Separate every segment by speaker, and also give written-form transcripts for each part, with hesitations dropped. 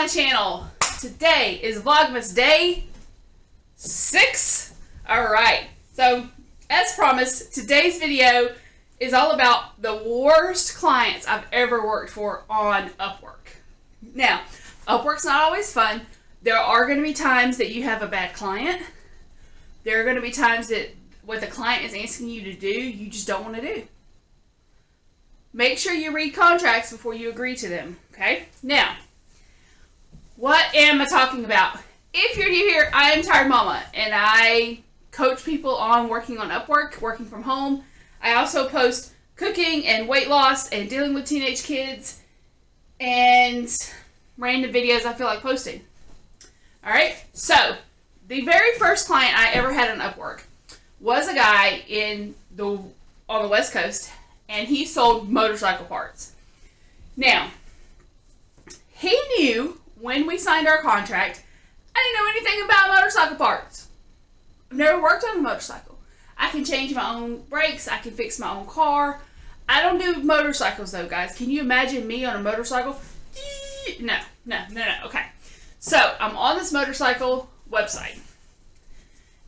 Speaker 1: channel. Today is Vlogmas day 6. Alright, so as promised, today's video is all about the worst clients I've ever worked for on Upwork. Now, Upwork's not always fun. There are going to be times that you have a bad client. There are going to be times that what the client is asking you to do, you just don't want to do. Make sure you read contracts before you agree to them, okay? Now, what am I talking about? If you're new here, I am Tired Mama, and I coach people on working on Upwork, working from home. I also post cooking and weight loss and dealing with teenage kids and random videos I feel like posting. Alright, so the very first client I ever had on Upwork was a guy on the West Coast, and he sold motorcycle parts. Now, he knew when we signed our contract, I didn't know anything about motorcycle parts. I've never worked on a motorcycle. I can change my own brakes. I can fix my own car. I don't do motorcycles though, guys. Can you imagine me on a motorcycle? No. Okay. So, I'm on this motorcycle website.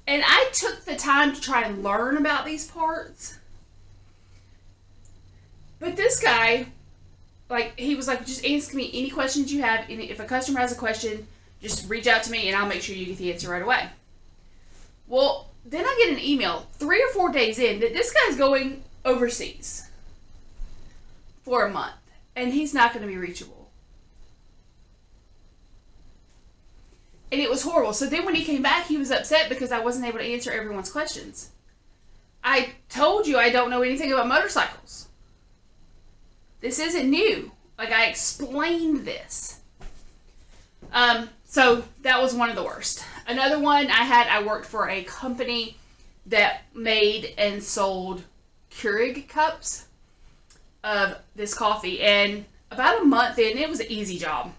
Speaker 1: And I took the time to try and learn about these parts. But this guy, he was like, just ask me any questions you have. And if a customer has a question, just reach out to me and I'll make sure you get the answer right away. Well, then I get an email 3 or 4 days in that this guy's going overseas for a month. And he's not going to be reachable. And it was horrible. So then when he came back, he was upset because I wasn't able to answer everyone's questions. I told you I don't know anything about motorcycles. This isn't new. I explained this. So that was one of the worst. Another one I worked for a company that made and sold Keurig cups of this coffee. And about a month in, it was an easy job.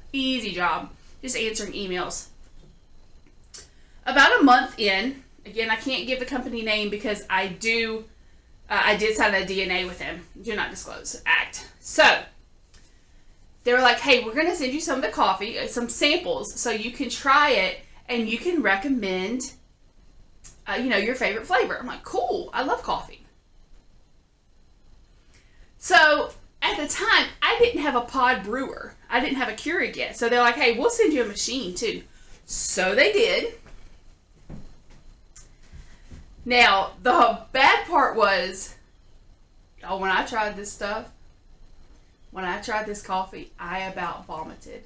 Speaker 1: Just answering emails. About a month in, again, I can't give the company name because I did sign a DNA with them. Do not disclose act. So, they were like, hey, we're going to send you some of the coffee, some samples, so you can try it and you can recommend, your favorite flavor. I'm like, cool. I love coffee. So, at the time, I didn't have a pod brewer. I didn't have a Keurig yet. So, they're like, hey, we'll send you a machine too. So, they did. Now, the bad part was, when I tried this stuff, when I tried this coffee, I about vomited.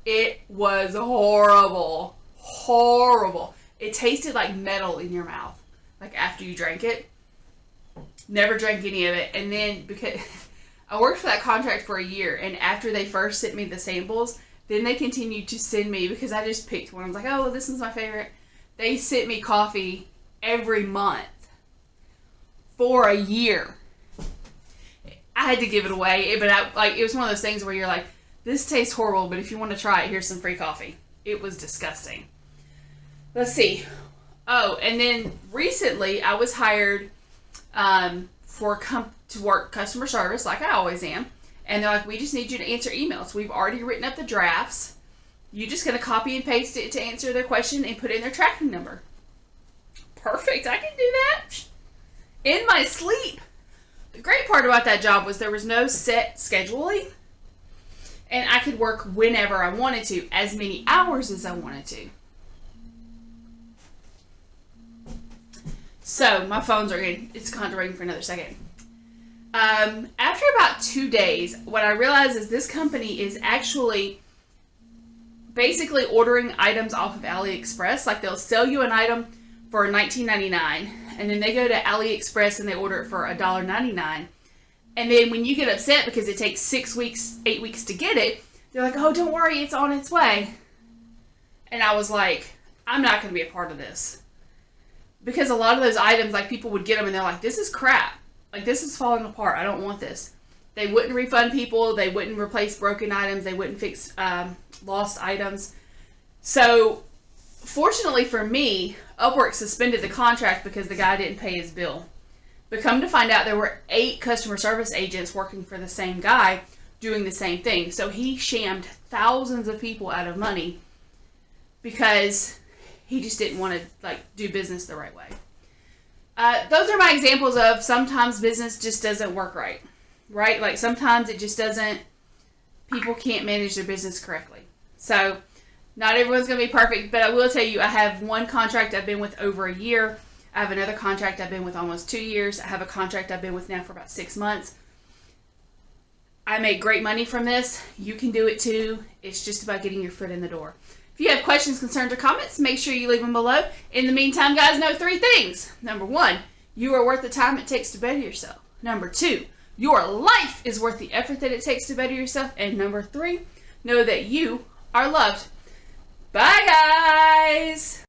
Speaker 1: It was horrible. Horrible. It tasted like metal in your mouth, after you drank it. Never drank any of it. And then, because I worked for that contract for a year, and after they first sent me the samples, then they continued to send me, because I just picked one. I was like, oh, this one's my favorite. They sent me coffee every month for a year. I had to give it away, but it was one of those things where you're like, this tastes horrible, but if you want to try it, here's some free coffee. It was disgusting. Let's see. Oh, and then recently I was hired to work customer service, like I always am. And they're like, we just need you to answer emails. We've already written up the drafts. You're just going to copy and paste it to answer their question and put in their tracking number. Perfect. I can do that in my sleep. The great part about that job was there was no set scheduling, and I could work whenever I wanted to, as many hours as I wanted to. So, my phone's ringing. It's going to ring for another second. After about 2 days, what I realized is this company is actually basically ordering items off of AliExpress. They'll sell you an item for $19.99, and then they go to AliExpress and they order it for $1.99. And then when you get upset because it takes 6 weeks, 8 weeks to get it, they're like, oh, don't worry, it's on its way. And I was like, I'm not going to be a part of this. Because a lot of those items, people would get them and they're like, this is crap. This is falling apart. I don't want this. They wouldn't refund people. They wouldn't replace broken items. They wouldn't fix lost items. So, fortunately for me, Upwork suspended the contract because the guy didn't pay his bill. But come to find out, there were 8 customer service agents working for the same guy doing the same thing. So he shammed thousands of people out of money because he just didn't want to like do business the right way. Those are my examples of sometimes business just doesn't work right. Like sometimes it just doesn't, people can't manage their business correctly. So not everyone's going to be perfect, but I will tell you, I have one contract I've been with over a year. I have another contract I've been with almost 2 years. I have a contract I've been with now for about 6 months. I make great money from this. You can do it too. It's just about getting your foot in the door. If you have questions, concerns, or comments, make sure you leave them below. In the meantime, guys, know 3 things. Number 1, you are worth the time it takes to better yourself. Number 2, your life is worth the effort that it takes to better yourself. And number 3, know that you are loved. Bye, guys.